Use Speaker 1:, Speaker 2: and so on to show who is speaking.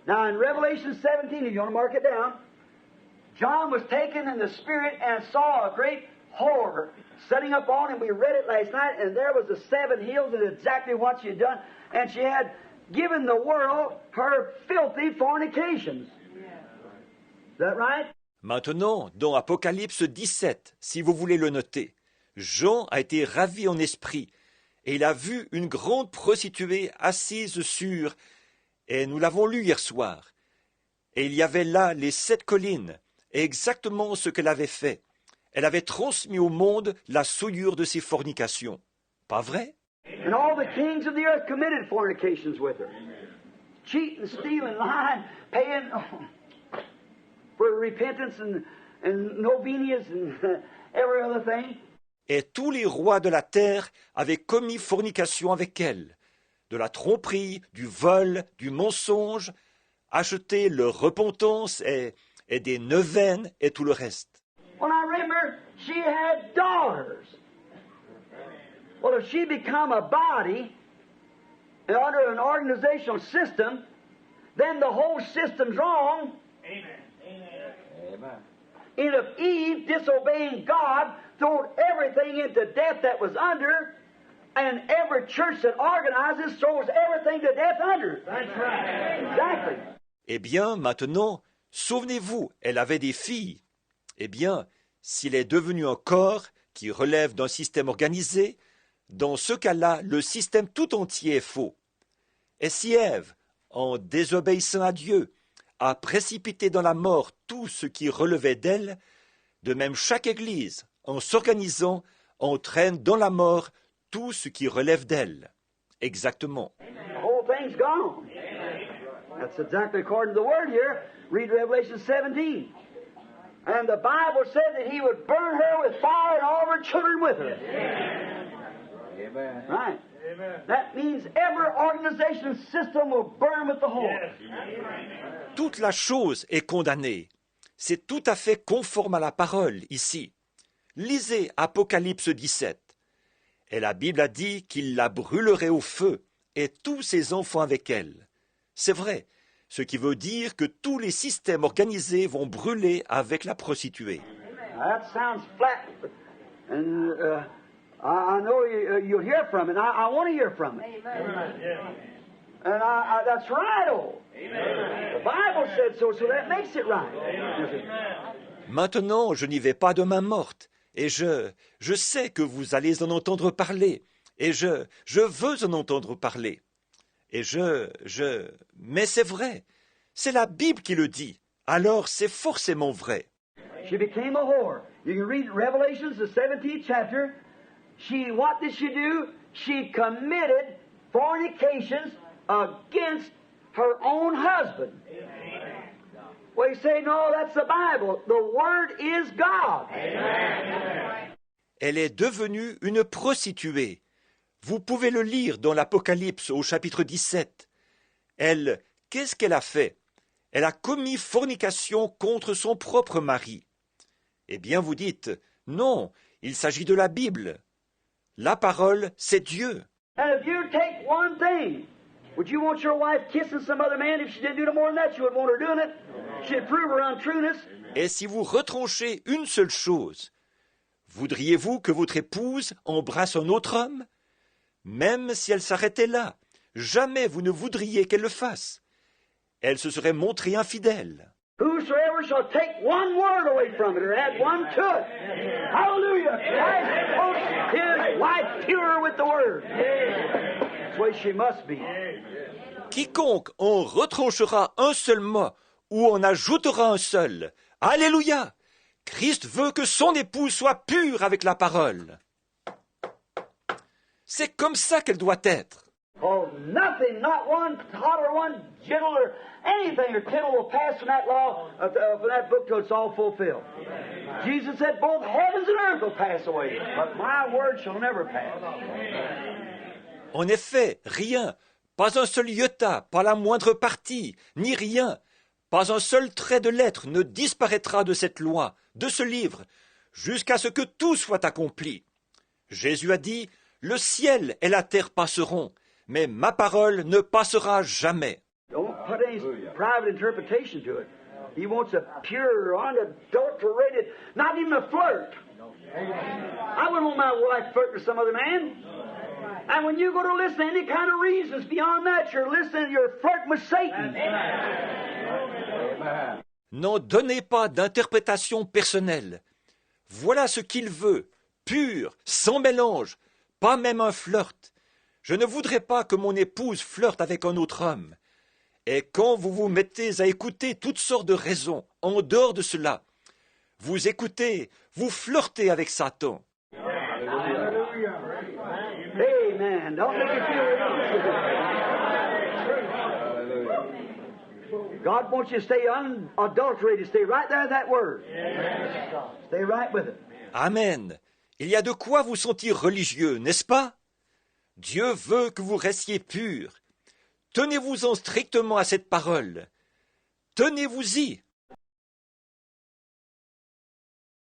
Speaker 1: Now in Revelation 17, if you want to mark it down, John was taken in the Spirit and saw a great horror setting up on him. We read it last night, and there was the 7 hills and exactly what she had done. And she had given the world her filthy fornications. Is that right?
Speaker 2: Maintenant, dans Apocalypse 17, si vous voulez le noter, Jean a été ravi en esprit, et il a vu une grande prostituée assise sur, et nous l'avons lu hier soir, et il y avait là les 7 collines, et exactement ce qu'elle avait fait. Elle avait transmis au monde la souillure de ses fornications. Pas vrai?
Speaker 1: And all the kings of the earth committed fornications with her. Cheating, stealing, lying, paying for repentance and novenias and every other thing.
Speaker 2: Et tous les rois de la terre avaient commis fornication avec elle, de la tromperie, du vol, du mensonge, acheté leur repentance et des neuvaines et tout le reste.
Speaker 1: When I remember, she had daughters. Well, if she become a body and under an organizational system, then the whole system's wrong. Amen. Amen. And if Eve, disobeying God, threw everything into death that was under, and every church that organizes throws everything to death under. That's right. Exactly.
Speaker 2: Eh bien, maintenant, souvenez-vous, elle avait des filles. Eh bien, s'il est devenu un corps qui relève d'un système organisé, dans ce cas-là, le système tout entier est faux. Et si Ève, en désobéissant à Dieu, a précipité dans la mort tout ce qui relevait d'elle, de même chaque Église, en s'organisant, entraîne dans la mort tout ce qui relève d'elle. Exactement.
Speaker 1: The whole thing's gone. That's exactly according to the word here. Read Revelation 17. And the Bible said that he would burn her with fire and all of her children with her. Amen. Right. Amen. That means every organization and system will burn with the whole.
Speaker 2: Toute la chose est condamnée. C'est tout à fait conforme à la parole ici. Lisez Apocalypse 17. Et la Bible a dit qu'il la brûlerait au feu, et tous ses enfants avec elle. C'est vrai, ce qui veut dire que tous les systèmes organisés vont brûler avec la prostituée.
Speaker 1: That sounds flat, and I know you'll hear from it. I want to hear from it. Amen. And that's right, oh. The Bible said so, so that makes it right.
Speaker 2: Maintenant, je n'y vais pas de main morte, et je sais que vous allez en entendre parler, et je veux en entendre parler. Et mais c'est vrai, c'est la Bible qui le dit, alors c'est forcément vrai.
Speaker 1: She became a whore. You can read Revelations, the 17th chapter. What did she do? She committed fornications against her own husband. Well, you say, no, that's the Bible. The Word is God.
Speaker 2: Elle est devenue une prostituée. Vous pouvez le lire dans l'Apocalypse au chapitre 17. Elle, qu'est-ce qu'elle a fait? Elle a commis fornication contre son propre mari. Eh bien, vous dites, non, il s'agit de la Bible. La parole, c'est Dieu.
Speaker 1: And if you take one thing, would you want your wife kissing some other man? If she didn't do no more than that, you wouldn't want her doing it. She'd prove her untrueness.
Speaker 2: Et si vous retranchez une seule chose, voudriez-vous que votre épouse embrasse un autre homme? Même si elle s'arrêtait là, jamais vous ne voudriez qu'elle le fasse. Elle se serait montrée infidèle.
Speaker 1: Whosoever shall take one word away from it or add one to it. Hallelujah. Christ quotes his wife pure with the word. That's the way she must be.
Speaker 2: Quiconque en retranchera un seul mot ou en ajoutera un seul. Alléluia. Christ veut que son épouse soit pure avec la parole. C'est comme ça qu'elle doit être.
Speaker 1: Oh, nothing, not one tittle or one jittle or anything or tittle will pass from that law, from that book till it's all fulfilled. Jesus said both heavens and earth will pass away, but my word shall never pass.
Speaker 2: En effet, rien, pas un seul iota, pas la moindre partie, ni rien, pas un seul trait de lettre ne disparaîtra de cette loi, de ce livre, jusqu'à ce que tout soit accompli. Jésus a dit, le ciel et la terre passeront, mais ma parole ne passera jamais.
Speaker 1: Don't put any private interpretation to it. He wants a pure, unadulterated, not even a flirt. I wouldn't want my wife flirting with some other man. And when you go to listen to any kind of reasons beyond that, you're flirting with Satan.
Speaker 2: N'en donnez pas d'interprétation personnelle. Voilà ce qu'il veut, pur, sans mélange, pas même un flirt. Je ne voudrais pas que mon épouse flirte avec un autre homme. Et quand vous vous mettez à écouter toutes sortes de raisons en dehors de cela, vous écoutez, vous flirtez avec Satan.
Speaker 1: Amen. Don't make you feel God wants you to stay unadulterated. Stay right there at that word. Stay right with it.
Speaker 2: Amen. Il y a de quoi vous sentir religieux, n'est-ce pas? Dieu veut que vous restiez purs. Tenez-vous-en strictement à cette parole. Tenez-vous-y.